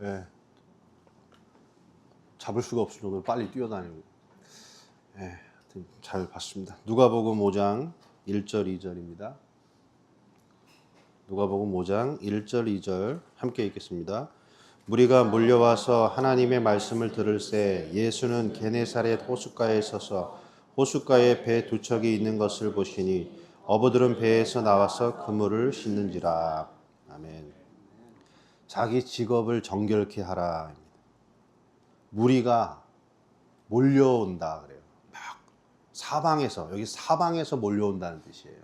예, 잡을 수가 없을 정도로 빨리 뛰어다니고. 예, 잘 봤습니다. 누가복음 5장 1절 2절입니다. 누가복음 5장 1절 2절 함께 읽겠습니다. 무리가 몰려와서 하나님의 말씀을 들을새 예수는 게네사렛 호숫가에 서서 호숫가에 배 두 척이 있는 것을 보시니 어부들은 배에서 나와서 그물을 씻는지라. 아멘. 자기 직업을 정결케 하라. 무리가 몰려온다 그래요. 막 사방에서, 여기 사방에서 몰려온다는 뜻이에요.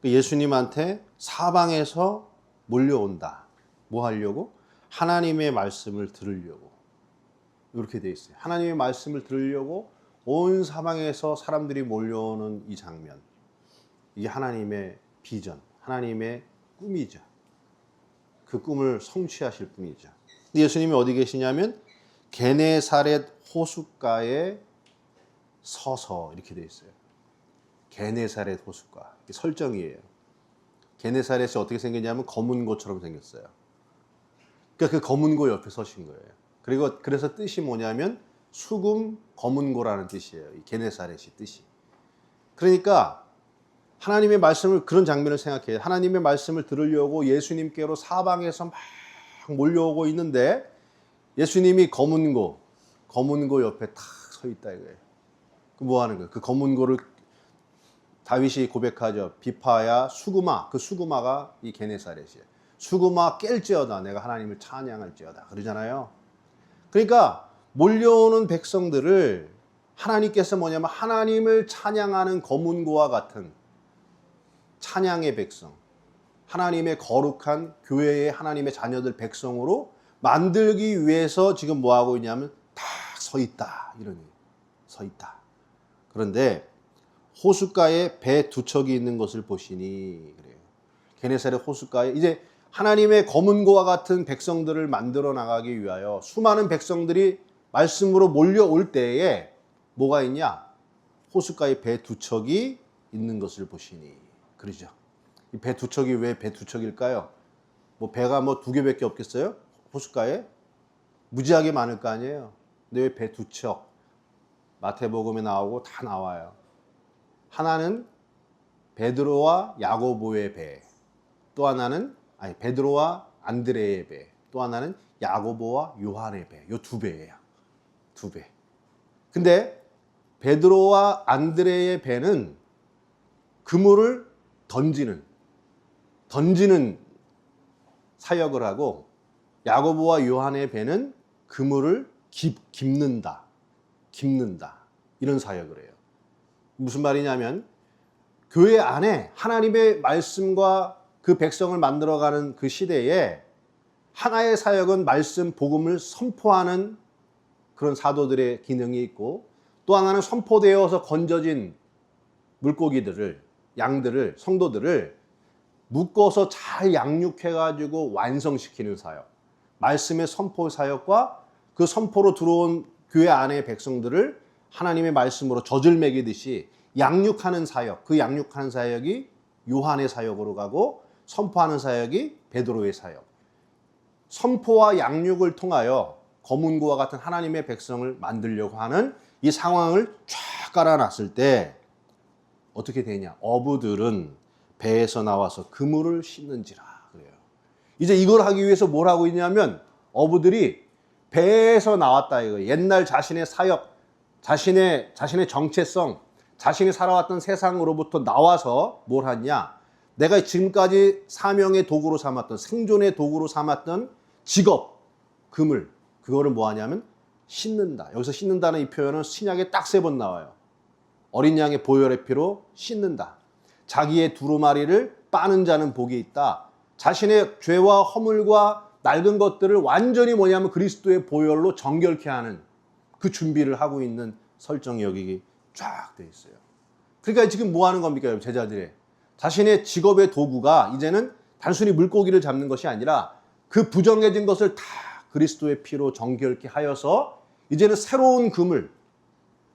예수님한테 사방에서 몰려온다. 뭐 하려고? 하나님의 말씀을 들으려고. 이렇게 돼 있어요. 하나님의 말씀을 들으려고 온 사방에서 사람들이 몰려오는 이 장면. 이게 하나님의 비전, 하나님의 꿈이죠. 그 꿈을 성취하실 분이죠. 예수님이 어디 계시냐면 게네사렛 호숫가에 서서 이렇게 돼 있어요. 게네사렛 호숫가. 설정이에요. 게네사렛이 어떻게 생겼냐면 검은 고처럼 생겼어요. 그러니까 그 검은 고 옆에 서신 거예요. 그리고 그래서 뜻이 뭐냐면 수금 검은 고라는 뜻이에요. 이 게네사렛이 뜻이. 그러니까 하나님의 말씀을, 그런 장면을 생각해요. 하나님의 말씀을 들으려고 예수님께로 사방에서 막 몰려오고 있는데 예수님이 검은 고 옆에 탁 서 있다 이거예요. 뭐 하는 거예요? 그 검은 고를 다윗이 고백하죠. 비파야 수구마. 그 수구마가 이 게네사렛이에요. 수구마 깰지어다 내가 하나님을 찬양할지어다 그러잖아요. 그러니까 몰려오는 백성들을 하나님께서 뭐냐면 하나님을 찬양하는 검은 고와 같은 찬양의 백성, 하나님의 거룩한 교회의 하나님의 자녀들 백성으로 만들기 위해서 지금 뭐 하고 있냐면 다 서 있다 이러니 서 있다. 그런데 호숫가에 배 두 척이 있는 것을 보시니 그래요. 게네사렛 호숫가에 이제 하나님의 검은 고와 같은 백성들을 만들어 나가기 위하여 수많은 백성들이 말씀으로 몰려올 때에 뭐가 있냐? 호숫가에 배 두 척이 있는 것을 보시니 그러죠. 이 배 두 척이 왜 배 두 척일까요? 뭐 배가 뭐 두 개밖에 없겠어요? 호숫가에 무지하게 많을 거 아니에요. 근데 왜 배 두 척? 마태복음에 나오고 다 나와요. 하나는 베드로와 야고보의 배, 또 하나는 베드로와 안드레의 배, 또 하나는 야고보와 요한의 배. 요 두 배예요. 두 배. 근데 베드로와 안드레의 배는 그물을 던지는 사역을 하고 야고보와 요한의 배는 그물을 깁는다 이런 사역을 해요. 무슨 말이냐면 교회 안에 하나님의 말씀과 그 백성을 만들어가는 그 시대에 하나의 사역은 말씀 복음을 선포하는 그런 사도들의 기능이 있고 또 하나는 선포되어서 건져진 물고기들을 양들을 성도들을 묶어서 잘 양육해가지고 완성시키는 사역, 말씀의 선포 사역과 그 선포로 들어온 교회 안의 백성들을 하나님의 말씀으로 젖을 먹이듯이 양육하는 사역, 그 양육하는 사역이 요한의 사역으로 가고 선포하는 사역이 베드로의 사역. 선포와 양육을 통하여 검은 고와 같은 하나님의 백성을 만들려고 하는 이 상황을 쫙 깔아놨을 때 어떻게 되냐? 어부들은 배에서 나와서 그물을 씻는지라 그래요. 이제 이걸 하기 위해서 뭘 하고 있냐면 어부들이 배에서 나왔다 이거예요. 옛날 자신의 사역, 자신의 정체성, 자신이 살아왔던 세상으로부터 나와서 뭘 하냐? 내가 지금까지 사명의 도구로 삼았던, 생존의 도구로 삼았던 직업, 그물, 그거를 뭐 하냐면 씻는다. 여기서 씻는다는 이 표현은 신약에 딱 3번 나와요. 어린 양의 보혈의 피로 씻는다. 자기의 두루마리를 빠는 자는 복이 있다. 자신의 죄와 허물과 낡은 것들을 완전히 뭐냐면 그리스도의 보혈로 정결케 하는 그 준비를 하고 있는 설정이 여기 쫙 돼 있어요. 그러니까 지금 뭐 하는 겁니까, 제자들이? 자신의 직업의 도구가 이제는 단순히 물고기를 잡는 것이 아니라 그 부정해진 것을 다 그리스도의 피로 정결케 하여서 이제는 새로운 그물,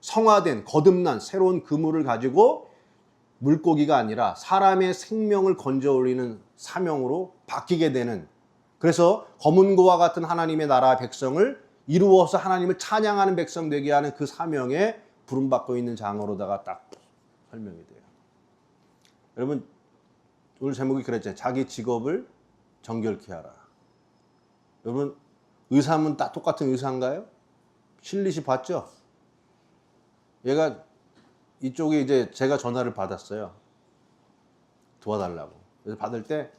성화된 거듭난 새로운 그물을 가지고 물고기가 아니라 사람의 생명을 건져 올리는 사명으로 바뀌게 되는 그래서 검은 고와 같은 하나님의 나라 백성을 이루어서 하나님을 찬양하는 백성 되게 하는 그 사명에 부름받고 있는 장으로다가 딱 설명이 돼요. 여러분, 오늘 제목이 그랬잖아요. 자기 직업을 정결케 하라. 여러분, 의사면 다 똑같은 의사인가요? 실리시 봤죠? 얘가 이쪽에 이제 제가 전화를 받았어요. 도와달라고. 그래서 받을 때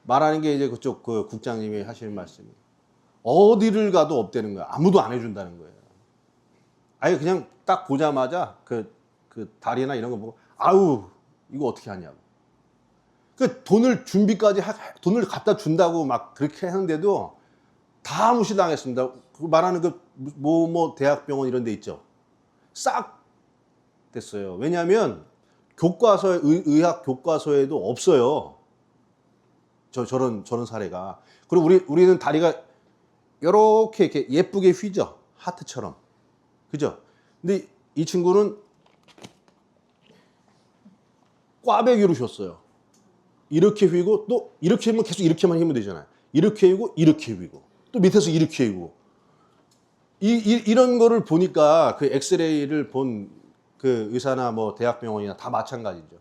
말하는 게 이제 그쪽 그 국장님이 하시는 말씀이 어디를 가도 없다는 거야. 아무도 안 해준다는 거예요. 아예 그냥 딱 보자마자 그 다리나 이런 거 보고 아우 이거 어떻게 하냐고. 그 돈을 준비까지 돈을 갖다 준다고 막 그렇게 하는데도 다 무시당했습니다. 그 말하는 그 뭐 대학병원 이런 데 있죠. 싹 됐어요. 왜냐하면 교과서에 의학 교과서에도 없어요. 저런 사례가. 그리고 우리는 다리가 이렇게 예쁘게 휘죠. 하트처럼. 그죠? 근데 이 친구는 꽈배기로 휘었어요. 이렇게 휘고 또 이렇게 하면 계속 이렇게만 휘면 되잖아요. 이렇게 휘고 이렇게 휘고 또 밑에서 이렇게 휘고 이런 거를 보니까 그 엑스레이를 본 그 의사나 뭐 대학병원이나 다 마찬가지죠.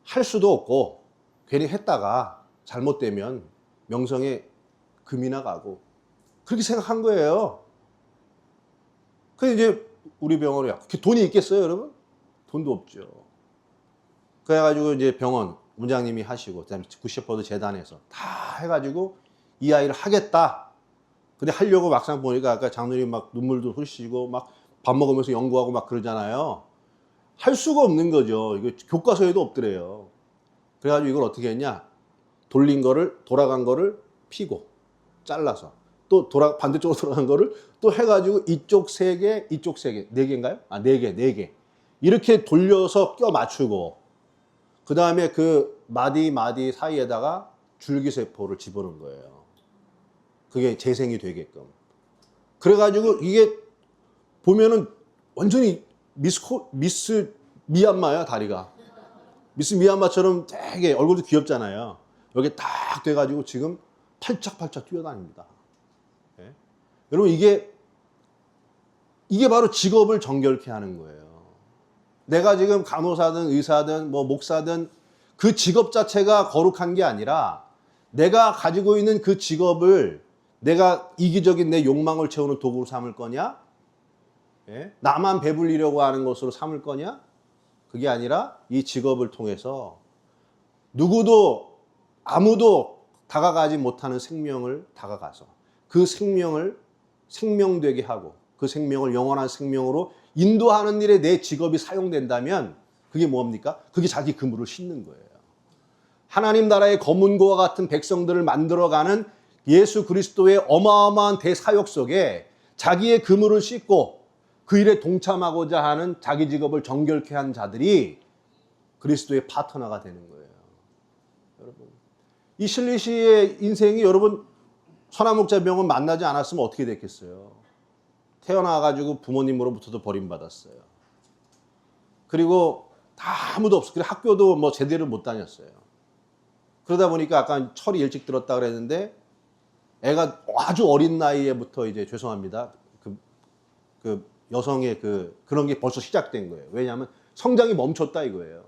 할 수도 없고 괜히 했다가 잘못되면 명성에 금이나 가고 그렇게 생각한 거예요. 근데 이제 우리 병원에 돈이 있겠어요, 여러분? 돈도 없죠. 그래가지고 이제 병원 원장님이 하시고 그다음에 굿셰퍼드 재단에서 다 해가지고 이 아이를 하겠다. 근데 하려고 막상 보니까 아까 장로님 막 눈물도 흘리시고 막 밥 먹으면서 연구하고 막 그러잖아요. 할 수가 없는 거죠. 이거 교과서에도 없더래요. 그래가지고 이걸 어떻게 했냐? 돌아간 거를 피고 잘라서 또 반대쪽으로 돌아간 거를 또 해가지고 이쪽 3개, 이쪽 3개, 4개인가요? 아, 4개. 이렇게 돌려서 껴 맞추고 그 다음에 그 마디 사이에다가 줄기세포를 집어넣은 거예요. 그게 재생이 되게끔. 그래가지고 이게 보면은 완전히 미스 미얀마야, 다리가. 미스 미얀마처럼 되게 얼굴도 귀엽잖아요. 여기 딱 돼가지고 지금 팔짝팔짝 뛰어다닙니다. 네? 여러분, 이게 바로 직업을 정결케 하는 거예요. 내가 지금 간호사든 의사든 뭐 목사든 그 직업 자체가 거룩한 게 아니라 내가 가지고 있는 그 직업을 내가 이기적인 내 욕망을 채우는 도구로 삼을 거냐? 예? 나만 배불리려고 하는 것으로 삼을 거냐? 그게 아니라 이 직업을 통해서 누구도 아무도 다가가지 못하는 생명을 다가가서 그 생명을 생명되게 하고 그 생명을 영원한 생명으로 인도하는 일에 내 직업이 사용된다면 그게 뭡니까? 그게 자기 그물을 싣는 거예요. 하나님 나라의 검은 고와 같은 백성들을 만들어가는 예수 그리스도의 어마어마한 대사역 속에 자기의 그물을 싣고 그 일에 동참하고자 하는 자기 직업을 정결케 한 자들이 그리스도의 파트너가 되는 거예요. 여러분, 이 실리시의 인생이 여러분 선화목자 병원 만나지 않았으면 어떻게 됐겠어요? 태어나가지고 부모님으로부터도 버림받았어요. 그리고 다 아무도 없어. 그리고 학교도 뭐 제대로 못 다녔어요. 그러다 보니까 아까 철이 일찍 들었다 그랬는데 애가 아주 어린 나이에부터 이제 죄송합니다. 그 여성의 그런 게 벌써 시작된 거예요. 왜냐하면 성장이 멈췄다 이거예요.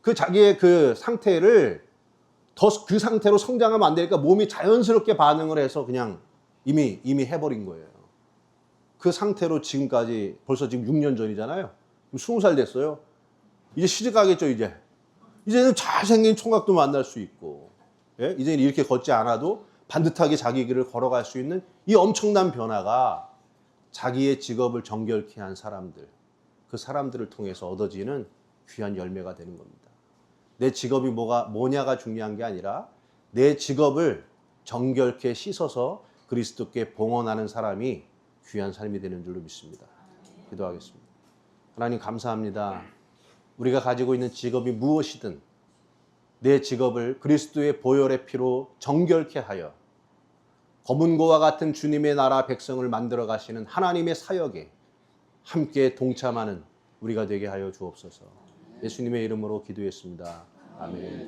그 자기의 그 상태를 더 그 상태로 성장하면 안 되니까 몸이 자연스럽게 반응을 해서 그냥 이미 해버린 거예요. 그 상태로 지금까지 벌써 지금 6년 전이잖아요. 20살 됐어요. 이제 시집가겠죠, 이제. 이제는 잘생긴 총각도 만날 수 있고, 예? 이제는 이렇게 걷지 않아도 반듯하게 자기 길을 걸어갈 수 있는 이 엄청난 변화가 자기의 직업을 정결케 한 사람들, 그 사람들을 통해서 얻어지는 귀한 열매가 되는 겁니다. 내 직업이 뭐냐가 중요한 게 아니라 내 직업을 정결케 씻어서 그리스도께 봉헌하는 사람이 귀한 삶이 되는 줄로 믿습니다. 기도하겠습니다. 하나님 감사합니다. 우리가 가지고 있는 직업이 무엇이든 내 직업을 그리스도의 보혈의 피로 정결케 하여 검은 고와 같은 주님의 나라 백성을 만들어 가시는 하나님의 사역에 함께 동참하는 우리가 되게 하여 주옵소서. 예수님의 이름으로 기도했습니다. 아멘.